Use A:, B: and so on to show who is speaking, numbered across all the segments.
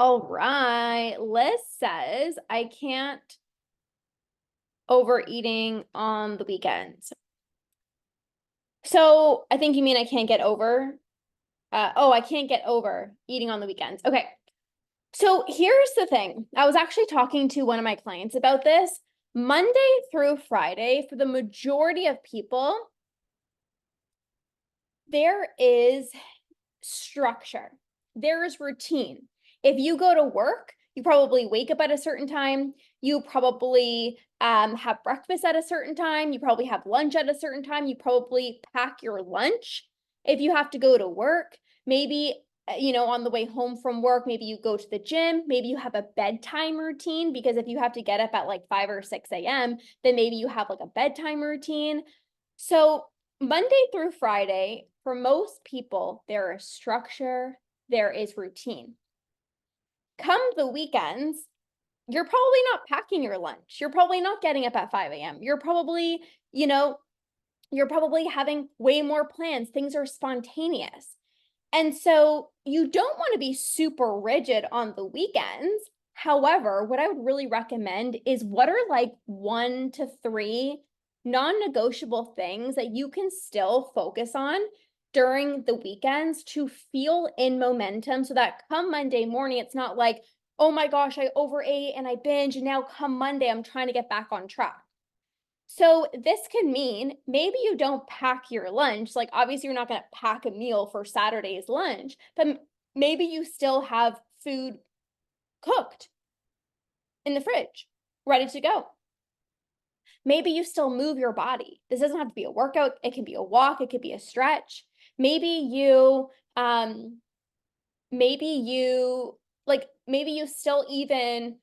A: All right. Liz says, I can't overeating on the weekends. So I think you mean I can't get over. I can't get over eating on the weekends. Okay. So here's the thing. I was actually talking to one of my clients about this. Monday through Friday, for the majority of people, there is structure. There is routine. If you go to work, you probably wake up at a certain time. You probably have breakfast at a certain time. You probably have lunch at a certain time. You probably pack your lunch. If you have to go to work, maybe, on the way home from work, maybe you go to the gym. Maybe you have a bedtime routine, because if you have to get up at like 5 or 6 a.m., then maybe you have like a bedtime routine. So Monday through Friday, for most people, there is structure, there is routine. Come the weekends, you're probably not packing your lunch. You're probably not getting up at 5 a.m. You're probably, having way more plans. Things are spontaneous. And so you don't want to be super rigid on the weekends. However, what I would really recommend is, what are like 1 to 3 non-negotiable things that you can still focus on during the weekends to feel in momentum, so that come Monday morning, it's not like, oh my gosh, I overate and I binge, and now come Monday, I'm trying to get back on track. So this can mean maybe you don't pack your lunch. Like, obviously you're not going to pack a meal for Saturday's lunch, but maybe you still have food cooked in the fridge, ready to go. Maybe you still move your body. This doesn't have to be a workout. It can be a walk. It could be a stretch. Maybe you still even,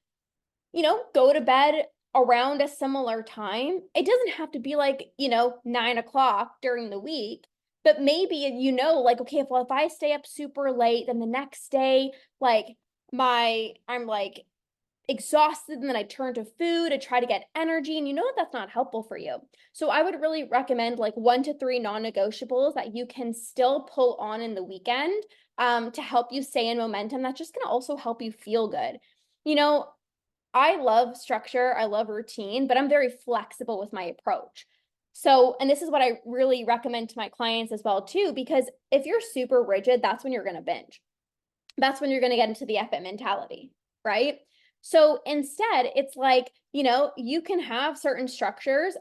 A: go to bed around a similar time. It doesn't have to be like, 9 o'clock during the week, but maybe, like, okay, if I stay up super late, then the next day, like, I'm like exhausted, and then I turn to food to try to get energy, and that's not helpful for you. So I would really recommend like 1 to 3 non-negotiables that you can still pull on in the weekend to help you stay in momentum. That's just going to also help you feel good. I love structure, I love routine, but I'm very flexible with my approach. So, and this is what I really recommend to my clients as well too, because if you're super rigid, that's when you're going to binge. That's when you're going to get into the F it mentality, right? So instead, it's like, you can have certain structures,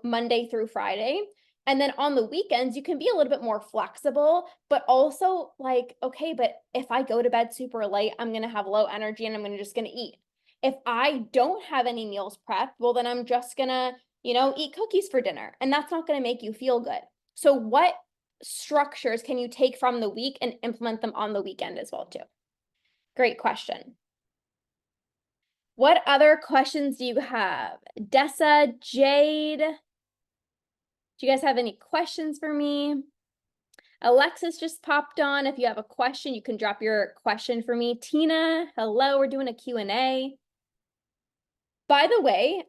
A: Monday through Friday. And then on the weekends, you can be a little bit more flexible, but also like, okay, but if I go to bed super late, I'm going to have low energy and I'm just going to eat. If I don't have any meals prepped, well, then I'm just going to, eat cookies for dinner. And that's not going to make you feel good. So what structures can you take from the week and implement them on the weekend as well too? Great question. What other questions do you have? Dessa, Jade, do you guys have any questions for me? Alexis just popped on. If you have a question, you can drop your question for me. Tina, hello, we're doing a Q&A. By the way,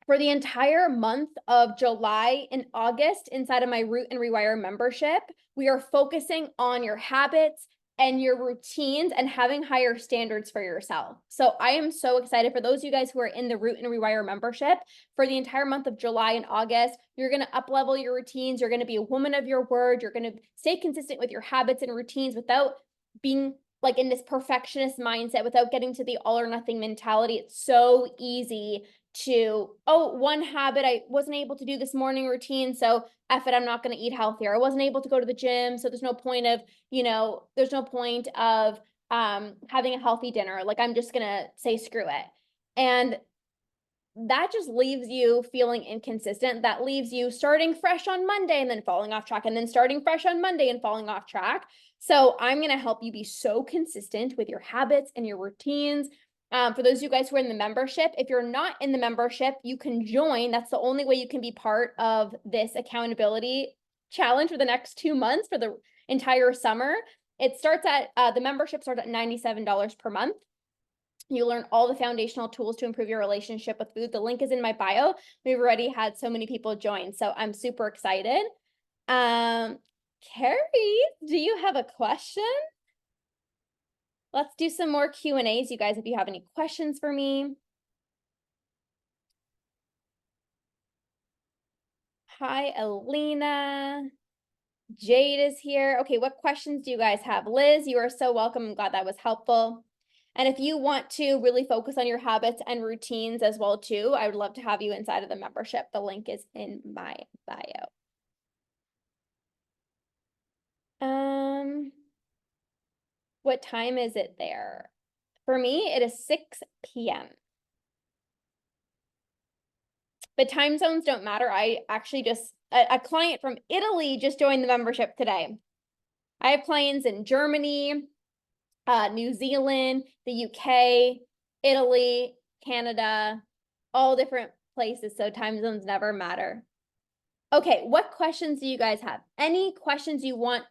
A: for the entire month of July and August inside of my Root and Rewire membership, we are focusing on your habits and your routines and having higher standards for yourself. So I am so excited for those of you guys who are in the Root and Rewire membership. For the entire month of July and August, you're going to up-level your routines. You're going to be a woman of your word. You're going to stay consistent with your habits and routines without being like in this perfectionist mindset, without getting to the all or nothing mentality. It's so easy to, one habit I wasn't able to do this morning routine, so F it, I'm not going to eat healthier. I wasn't able to go to the gym, so there's no point of, having a healthy dinner. Like, I'm just going to say screw it. And that just leaves you feeling inconsistent. That leaves you starting fresh on Monday and then falling off track, and then starting fresh on Monday and falling off track. So I'm going to help you be so consistent with your habits and your routines. For those of you guys who are in the membership, if you're not in the membership, you can join. That's the only way you can be part of this accountability challenge for the next 2 months, for the entire summer. It starts at, the membership starts at $97 per month. You learn all the foundational tools to improve your relationship with food. The link is in my bio. We've already had so many people join, so I'm super excited. Carrie, do you have a question? Let's do some more Q&As, you guys, if you have any questions for me. Hi, Alina. Jade is here. Okay, what questions do you guys have? Liz, you are so welcome. I'm glad that was helpful. And if you want to really focus on your habits and routines as well too, I would love to have you inside of the membership. The link is in my bio. What time is it there? For me, it is 6 p.m. But time zones don't matter. I actually just, a client from Italy just joined the membership today. I have clients in Germany, New Zealand, the UK, Italy, Canada, all different places. So time zones never matter. Okay, what questions do you guys have? Any questions you want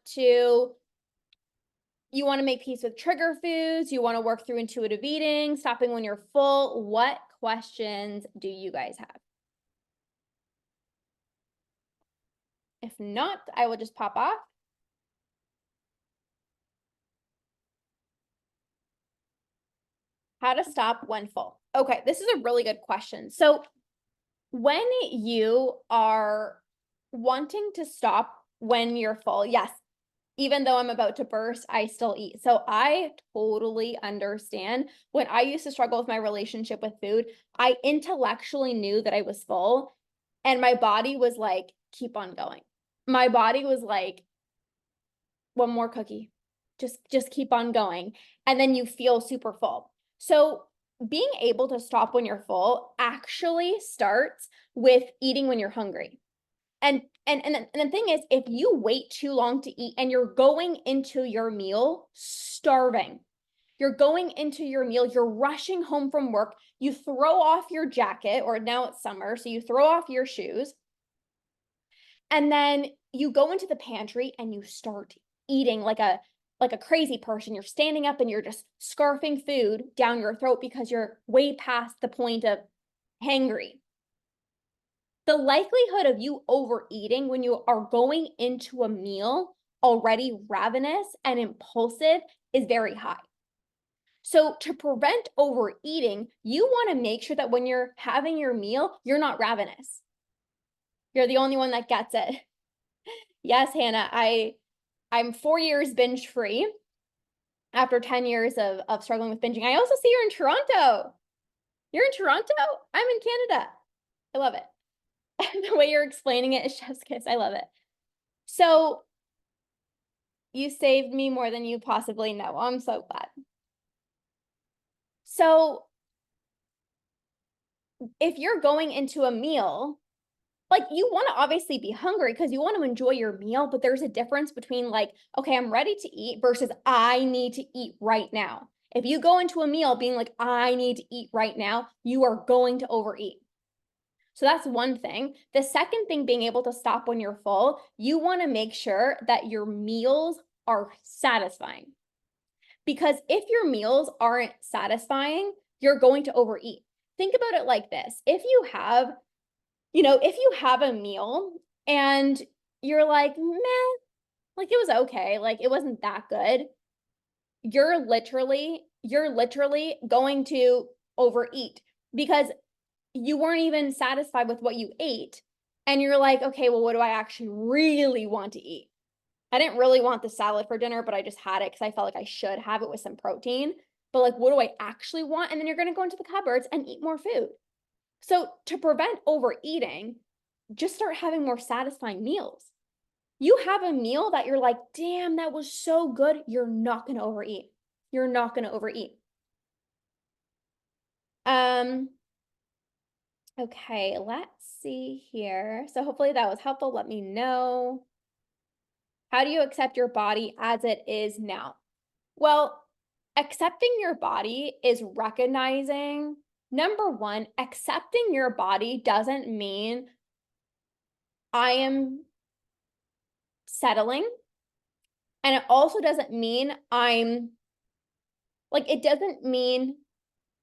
A: to make peace with trigger foods? You want to work through intuitive eating, stopping when you're full? What questions do you guys have? If not, I will just pop off. How to stop when full. Okay, this is a really good question. So when you are wanting to stop when you're full, yes, even though I'm about to burst, I still eat. So I totally understand. When I used to struggle with my relationship with food, I intellectually knew that I was full and my body was like, keep on going. My body was like, one more cookie. Just keep on going. And then you feel super full. So being able to stop when you're full actually starts with eating when you're hungry. And the thing is, if you wait too long to eat and you're going into your meal starving, you're going into your meal, you're rushing home from work, you throw off your jacket, or now it's summer, so you throw off your shoes, and then you go into the pantry and you start eating like a crazy person. You're standing up and you're just scarfing food down your throat because you're way past the point of hangry. The likelihood of you overeating when you are going into a meal already ravenous and impulsive is very high. So to prevent overeating, you want to make sure that when you're having your meal, you're not ravenous. You're the only one that gets it. Yes, Hannah, I'm 4 years binge free after 10 years of struggling with binging. I also see you're in Toronto. You're in Toronto? I'm in Canada. I love it. The way you're explaining it is chef's kiss. I love it. So you saved me more than you possibly know. I'm so glad. So if you're going into a meal, like you want to obviously be hungry because you want to enjoy your meal, but there's a difference between like, okay, I'm ready to eat versus I need to eat right now. If you go into a meal being like, I need to eat right now, you are going to overeat. So that's one thing. The second thing, being able to stop when you're full, you want to make sure that your meals are satisfying. Because if your meals aren't satisfying, you're going to overeat. Think about it like this. If you have a meal and you're like, meh, like it was okay, like it wasn't that good, you're literally going to overeat because you weren't even satisfied with what you ate. And you're like, okay, well, what do I actually really want to eat? I didn't really want the salad for dinner, but I just had it because I felt like I should have it with some protein. But like, what do I actually want? And then you're going to go into the cupboards and eat more food. So to prevent overeating, just start having more satisfying meals. You have a meal that you're like, damn, that was so good. You're not going to overeat. You're not going to overeat. Okay, let's see here. So hopefully that was helpful. Let me know. How do you accept your body as it is now? Well, accepting your body is recognizing, number one, accepting your body doesn't mean I am settling. And it also doesn't mean it doesn't mean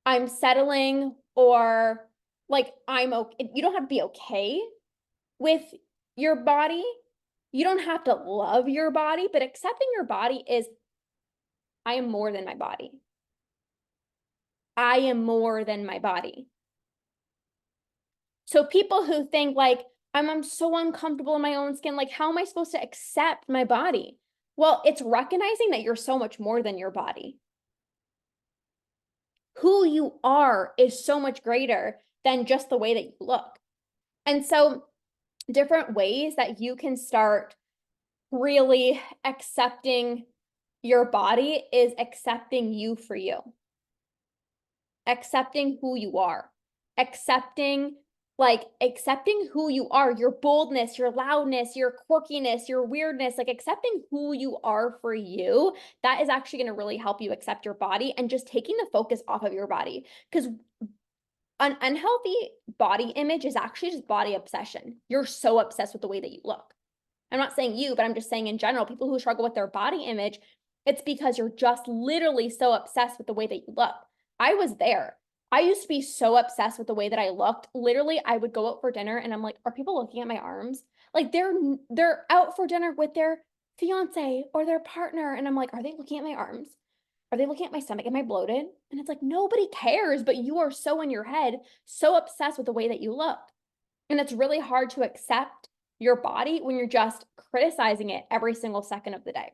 A: I'm settling or like I'm okay. You don't have to be okay with your body. You don't have to love your body, but accepting your body is I am more than my body. I am more than my body. So people who think like, I'm so uncomfortable in my own skin, like, how am I supposed to accept my body? Well, it's recognizing that you're so much more than your body. Who you are is so much greater than just the way that you look. And so, different ways that you can start really accepting your body is accepting you for you, accepting who you are, accepting accepting who you are, your boldness, your loudness, your quirkiness, your weirdness, like accepting who you are for you. That is actually going to really help you accept your body and just taking the focus off of your body, because an unhealthy body image is actually just body obsession. You're so obsessed with the way that you look. I'm not saying you, but I'm just saying in general, people who struggle with their body image, it's because you're just literally so obsessed with the way that you look. I was there. I used to be so obsessed with the way that I looked. Literally, I would go out for dinner and I'm like, are people looking at my arms? Like they're out for dinner with their fiance or their partner. And I'm like, are they looking at my arms? Are they looking at my stomach? Am I bloated? And it's like, nobody cares, but you are so in your head, so obsessed with the way that you look. And it's really hard to accept your body when you're just criticizing it every single second of the day.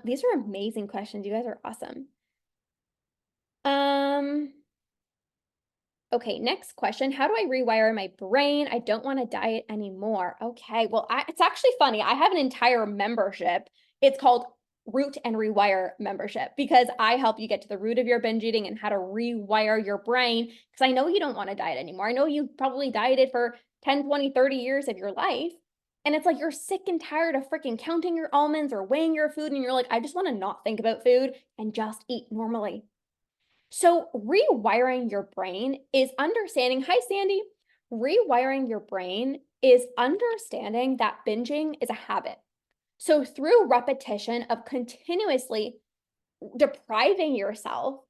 A: These are amazing questions. You guys are awesome. Okay, next question. How do I rewire my brain? I don't want to diet anymore. Okay, well, it's actually funny. I have an entire membership. It's called Root and Rewire membership, because I help you get to the root of your binge eating and how to rewire your brain. Because I know you don't want to diet anymore. I know you probably dieted for 10, 20, 30 years of your life. And it's like you're sick and tired of freaking counting your almonds or weighing your food. And you're like, I just want to not think about food and just eat normally. So, rewiring your brain is understanding, hi, Sandy. Rewiring your brain is understanding that binging is a habit. So, through repetition of continuously depriving yourself,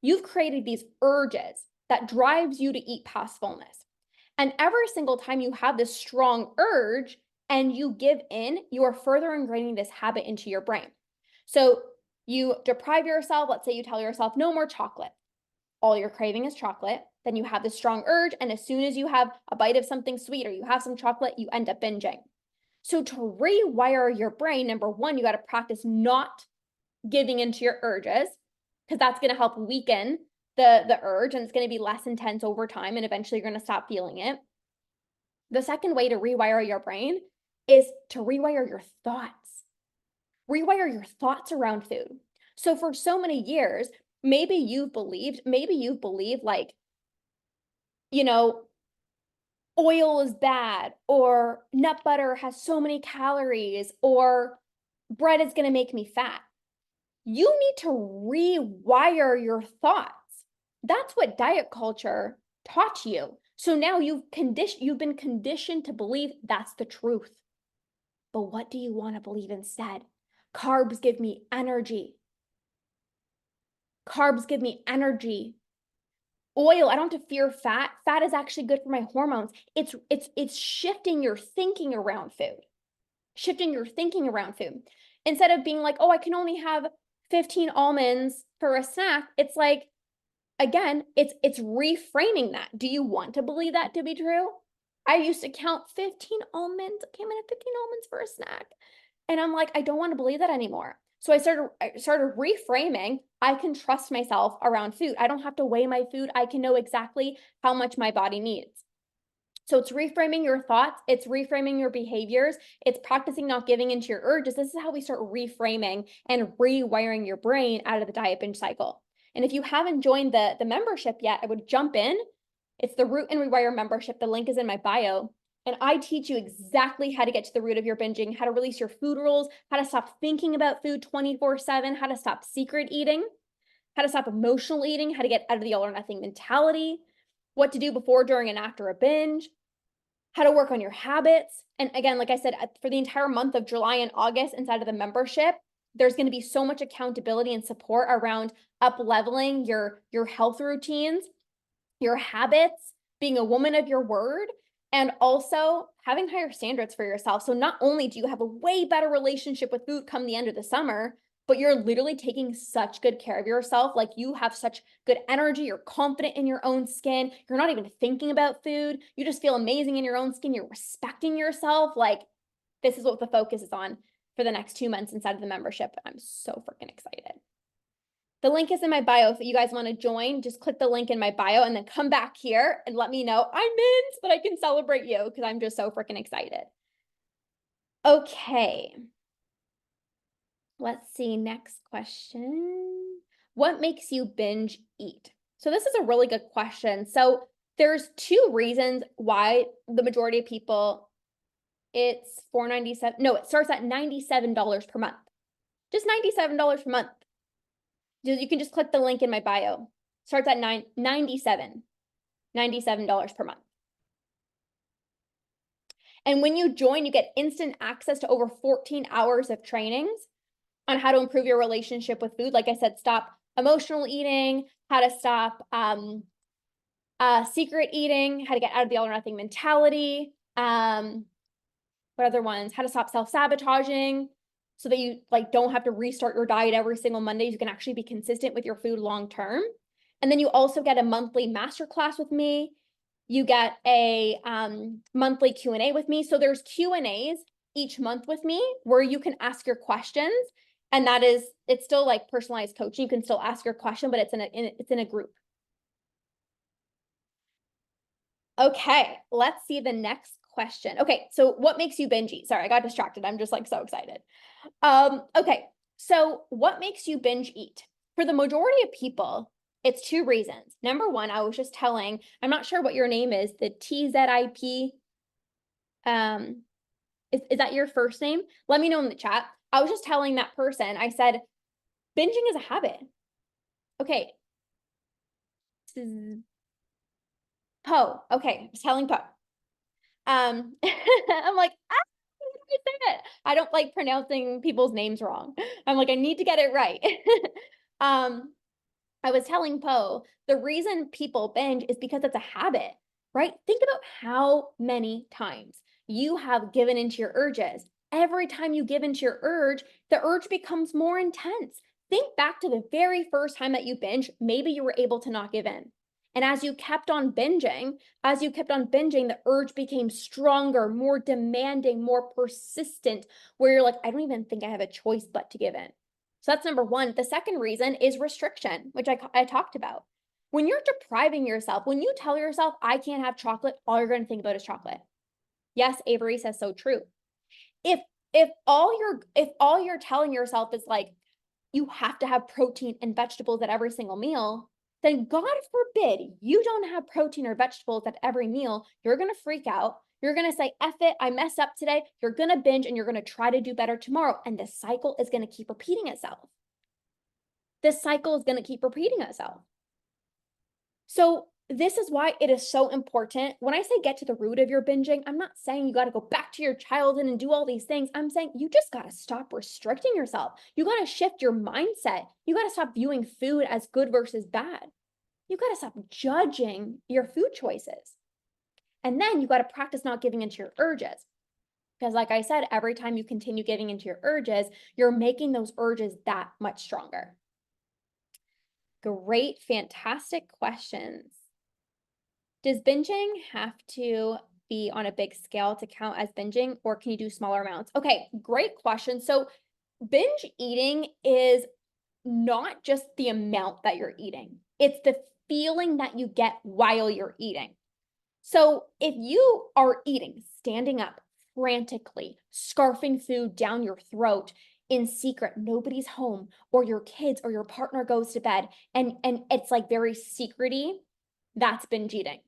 A: you've created these urges that drives you to eat past fullness. And every single time you have this strong urge and you give in, you are further ingraining this habit into your brain. So, you deprive yourself, let's say you tell yourself, no more chocolate. All you're craving is chocolate. Then you have this strong urge. And as soon as you have a bite of something sweet or you have some chocolate, you end up binging. So to rewire your brain, number one, you got to practice not giving into your urges, because that's going to help weaken the urge and it's going to be less intense over time. And eventually you're going to stop feeling it. The second way to rewire your brain is to rewire your thoughts. Rewire your thoughts around food. So for so many years, maybe you've believed like, oil is bad, or nut butter has so many calories, or bread is going to make me fat. You need to rewire your thoughts. That's what diet culture taught you. So now you've been conditioned to believe that's the truth. But what do you want to believe instead? Carbs give me energy. Carbs give me energy. Oil, I don't have to fear fat. Fat is actually good for my hormones. It's shifting your thinking around food. Shifting your thinking around food. Instead of being like, oh, I can only have 15 almonds for a snack, it's like, again, it's reframing that. Do you want to believe that to be true? I used to count 15 almonds. I came in at 15 almonds for a snack. And I'm like, I don't want to believe that anymore. So I started reframing. I can trust myself around food. I don't have to weigh my food. I can know exactly how much my body needs. So it's reframing your thoughts. It's reframing your behaviors. It's practicing not giving into your urges. This is how we start reframing and rewiring your brain out of the diet binge cycle. And if you haven't joined the membership yet, I would jump in. It's the Root and Rewire membership. The link is in my bio. And I teach you exactly how to get to the root of your binging, how to release your food rules, how to stop thinking about food 24/7, how to stop secret eating, how to stop emotional eating, how to get out of the all or nothing mentality, what to do before, during, and after a binge, how to work on your habits. And again, like I said, for the entire month of July and August inside of the membership, there's going to be so much accountability and support around up-leveling your health routines, your habits, being a woman of your word, And also having higher standards for yourself. So not only do you have a way better relationship with food come the end of the summer, but you're literally taking such good care of yourself. Like you have such good energy. You're confident in your own skin. You're not even thinking about food. You just feel amazing in your own skin. You're respecting yourself. Like this is what the focus is on for the next 2 months inside of the membership. I'm so freaking excited. The link is in my bio. If you guys want to join, just click the link in my bio and then come back here and let me know I'm in so that I can celebrate you because I'm just so freaking excited. Okay. Let's see. Next question. What makes you binge eat? So this is a really good question. So there's 2 reasons why the majority of people, it's $4.97. No, it starts at $97 per month. Just $97 per month. You can just click the link in my bio. Starts at $97 per month. And when you join, you get instant access to over 14 hours of trainings on how to improve your relationship with food. Like I said, stop emotional eating, how to stop secret eating, how to get out of the all or nothing mentality. What other ones? How to stop self-sabotaging so that you don't have to restart your diet every single Monday. You can actually be consistent with your food long term. And then you also get a monthly masterclass with me. You get a monthly Q&A with me. So there's Q&As each month with me where you can ask your questions. And it's still like personalized coaching. You can still ask your question, but it's in a group. Okay, let's see the next question. Okay, so what makes you binge eat? Sorry, I got distracted. I'm just like so excited. Okay, so what makes you binge eat? For the majority of people, it's 2 reasons. Number 1, I was just telling, I'm not sure what your name is, the TZIP. Is that your first name? Let me know in the chat. I was just telling that person, I said, binging is a habit. Okay. Poe. Okay, I was telling Poe. I'm like, I don't like pronouncing people's names wrong. I'm like, I need to get it right. I was telling Poe, the reason people binge is because it's a habit, right? Think about how many times you have given into your urges. Every time you give into your urge, the urge becomes more intense. Think back to the very first time that you binge, maybe you were able to not give in. And as you kept on binging, the urge became stronger, more demanding, more persistent, where you're like, I don't even think I have a choice but to give in. So that's number 1. The second reason is restriction, which I talked about. When you're depriving yourself, when you tell yourself, I can't have chocolate, all you're going to think about is chocolate. Yes, Avery says so true. If all you're telling yourself is like, you have to have protein and vegetables at every single meal, then God forbid you don't have protein or vegetables at every meal, you're going to freak out. You're going to say, F it, I messed up today. You're going to binge and you're going to try to do better tomorrow. And the cycle is going to keep repeating itself. This cycle is going to keep repeating itself. So this is why it is so important. When I say get to the root of your binging, I'm not saying you got to go back to your childhood and do all these things. I'm saying you just got to stop restricting yourself. You got to shift your mindset. You got to stop viewing food as good versus bad. You got to stop judging your food choices. And then you got to practice not giving into your urges. Because like I said, every time you continue giving into your urges, you're making those urges that much stronger. Great, fantastic questions. Does binging have to be on a big scale to count as binging, or can you do smaller amounts? Okay, great question. So binge eating is not just the amount that you're eating. It's the feeling that you get while you're eating. So if you are eating, standing up frantically, scarfing food down your throat in secret, nobody's home, or your kids or your partner goes to bed, and it's like very secrety, that's binge eating.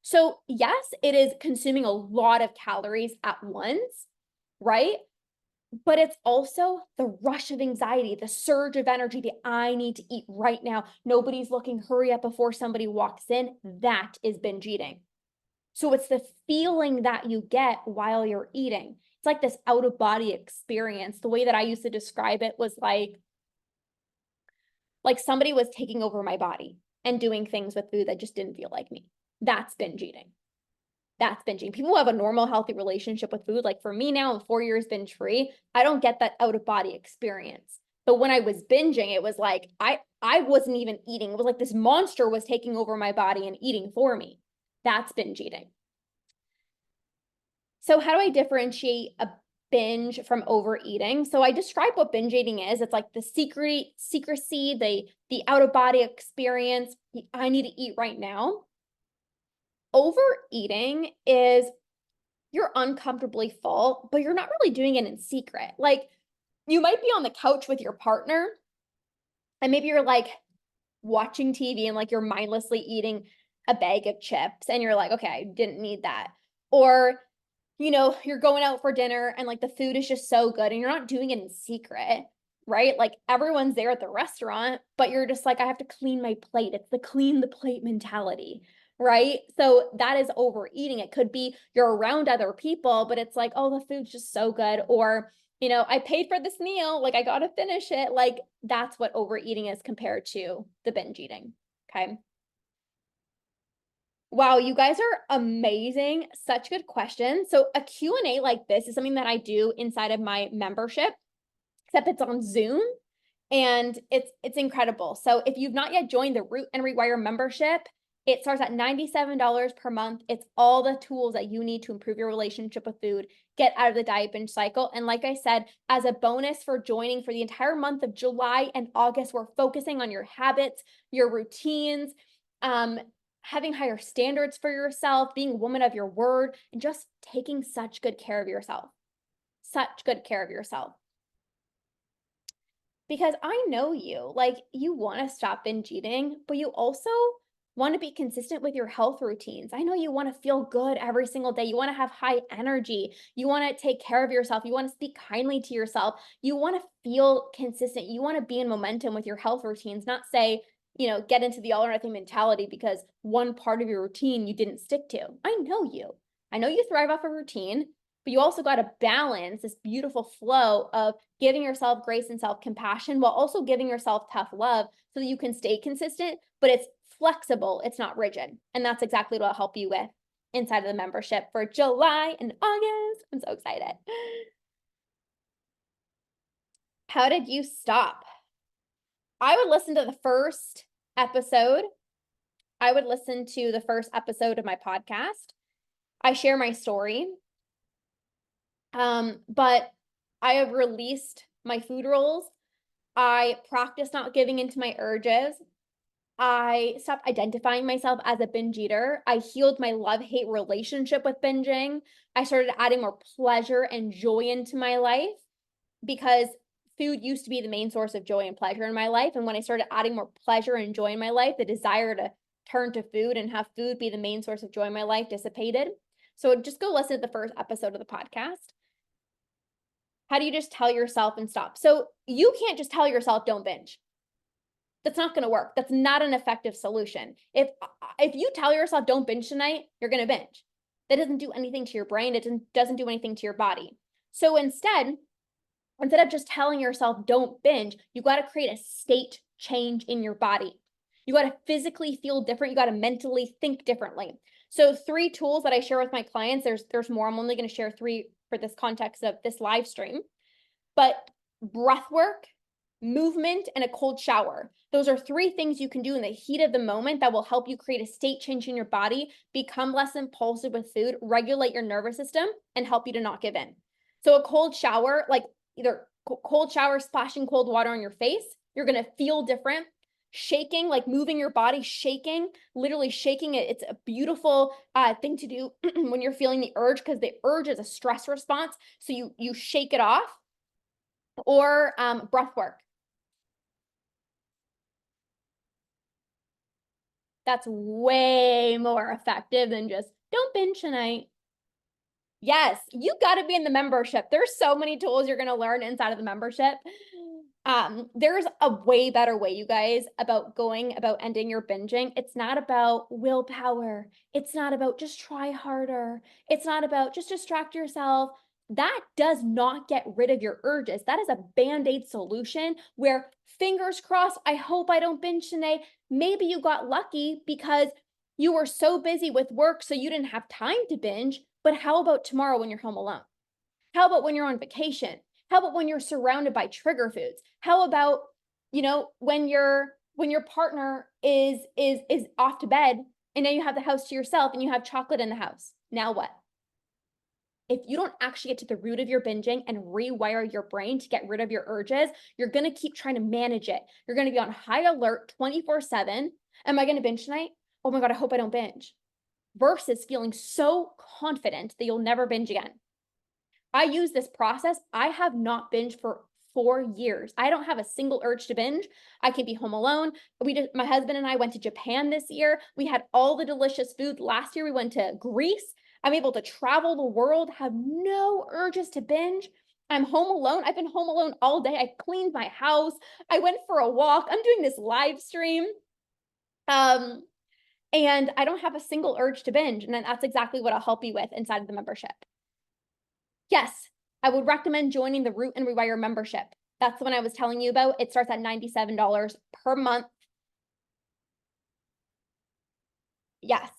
A: So yes, it is consuming a lot of calories at once, right? But it's also the rush of anxiety, the surge of energy, the I need to eat right now. Nobody's looking, hurry up before somebody walks in. That is binge eating. So it's the feeling that you get while you're eating. It's like this out of body experience. The way that I used to describe it was like somebody was taking over my body and doing things with food that just didn't feel like me. That's binge eating. That's binging. People who have a normal, healthy relationship with food, like for me now, I'm 4 years binge free. I don't get that out of body experience. But when I was binging, it was like I wasn't even eating. It was like this monster was taking over my body and eating for me. That's binge eating. So how do I differentiate a binge from overeating? So I describe what binge eating is. It's like the secrecy, the out of body experience. I need to eat right now. Overeating is you're uncomfortably full, but you're not really doing it in secret. Like you might be on the couch with your partner and maybe you're like watching TV and like you're mindlessly eating a bag of chips and you're like, okay, I didn't need that. Or, you're going out for dinner and like the food is just so good and you're not doing it in secret, right? Like everyone's there at the restaurant, but you're just like, I have to clean my plate. It's the clean the plate mentality, right? So that is overeating. It could be you're around other people, but it's like, oh, the food's just so good. Or, I paid for this meal, like I got to finish it. Like that's what overeating is compared to the binge eating. Okay. Wow, you guys are amazing. Such good questions. So a Q&A like this is something that I do inside of my membership, except it's on Zoom and it's incredible. So if you've not yet joined the Root and Rewire membership, it starts at $97 per month. It's all the tools that you need to improve your relationship with food, get out of the diet binge cycle. And like I said, as a bonus for joining for the entire month of July and August, we're focusing on your habits, your routines, having higher standards for yourself, being a woman of your word, and just taking such good care of yourself. Such good care of yourself. Because I know you, like you want to stop binge eating, but you also want to be consistent with your health routines. I know you want to feel good every single day. You want to have high energy. You want to take care of yourself. You want to speak kindly to yourself. You want to feel consistent. You want to be in momentum with your health routines, not say, get into the all or nothing mentality because one part of your routine you didn't stick to. I know you. I know you thrive off a routine, but you also got to balance this beautiful flow of giving yourself grace and self-compassion while also giving yourself tough love so that you can stay consistent, but it's flexible, it's not rigid. And that's exactly what I'll help you with inside of the membership for July and August. I'm so excited. How did you stop? I would listen to the first episode. I would listen to the first episode of my podcast. I share my story. But I have released my food rules. I practice not giving into my urges. I stopped identifying myself as a binge eater. I healed my love-hate relationship with binging. I started adding more pleasure and joy into my life because food used to be the main source of joy and pleasure in my life. And when I started adding more pleasure and joy in my life, the desire to turn to food and have food be the main source of joy in my life dissipated. So just go listen to the first episode of the podcast. How do you just tell yourself and stop? So you can't just tell yourself don't binge. That's not going to work. That's not an effective solution. If you tell yourself don't binge tonight, you're going to binge. That doesn't do anything to your brain. It doesn't do anything to your body. So instead of just telling yourself don't binge, you got to create a state change in your body. You got to physically feel different. You got to mentally think differently. So 3 tools that I share with my clients, there's more. I'm only going to share 3 for this context of this live stream, but breath work, movement, and a cold shower. Those are 3 things you can do in the heat of the moment that will help you create a state change in your body, become less impulsive with food, regulate your nervous system, and help you to not give in. So a cold shower, like either cold shower, splashing cold water on your face, you're going to feel different. Shaking, like moving your body, shaking, literally shaking it. It's a beautiful thing to do when you're feeling the urge, because the urge is a stress response. So you shake it off. Or breath work. That's way more effective than just don't binge tonight. Yes, you got to be in the membership. There's so many tools you're going to learn inside of the membership. There's a way better way, you guys, about going about ending your binging. It's not about willpower. It's not about just try harder. It's not about just distract yourself. That does not get rid of your urges. That is a band-aid solution where, fingers crossed, I hope I don't binge today. Maybe you got lucky because You were so busy with work, so you didn't have time to binge. But how about tomorrow when you're home alone? How about when you're on vacation? How about when you're surrounded by trigger foods? How about, when your partner is off to bed and now you have the house to yourself and you have chocolate in the house? Now what? If you don't actually get to the root of your binging and rewire your brain to get rid of your urges, you're going to keep trying to manage it. You're going to be on high alert 24/7. Am I going to binge tonight? Oh my God, I hope I don't binge. Versus feeling so confident that you'll never binge again. I use this process. I have not binged for 4 years. I don't have a single urge to binge. I can be home alone. My husband and I went to Japan this year. We had all the delicious food. Last year we went to Greece. I'm able to travel the world, have no urges to binge. I'm home alone. I've been home alone all day. I cleaned my house. I went for a walk. I'm doing this live stream. And I don't have a single urge to binge. And that's exactly what I'll help you with inside of the membership. Yes, I would recommend joining the Root and Rewire membership. That's the one I was telling you about. It starts at $97 per month. Yes,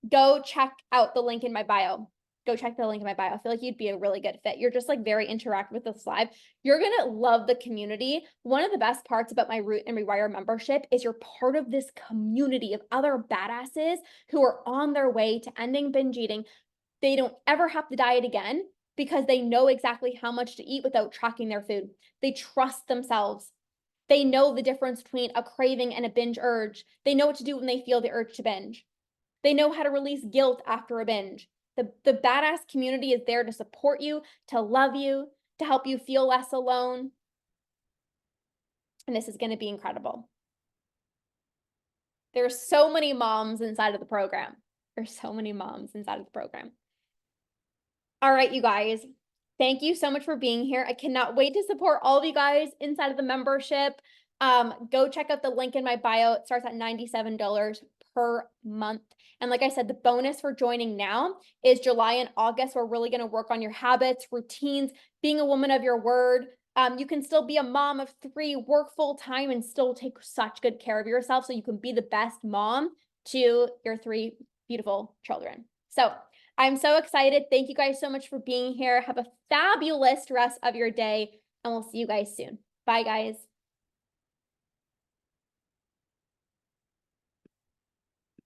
A: go check out the link in my bio. Go check the link in my bio. I feel like you'd be a really good fit. You're just like very interactive with this live. You're going to love the community. One of the best parts about my Root and Rewire membership is you're part of this community of other badasses who are on their way to ending binge eating. They don't ever have to diet again because they know exactly how much to eat without tracking their food. They trust themselves. They know the difference between a craving and a binge urge. They know what to do when they feel the urge to binge. They know how to release guilt after a binge. The badass community is there to support you, to love you, to help you feel less alone. And this is going to be incredible. There's so many moms inside of the program. There's so many moms inside of the program. All right, you guys, thank you so much for being here. I cannot wait to support all of you guys inside of the membership. Go check out the link in my bio. It starts at $97 per month. And like I said, the bonus for joining now is July and August. We're really going to work on your habits, routines, being a woman of your word. You can still be a mom of 3, work full time, and still take such good care of yourself so you can be the best mom to your 3 beautiful children. So I'm so excited. Thank you guys so much for being here. Have a fabulous rest of your day, and we'll see you guys soon. Bye, guys.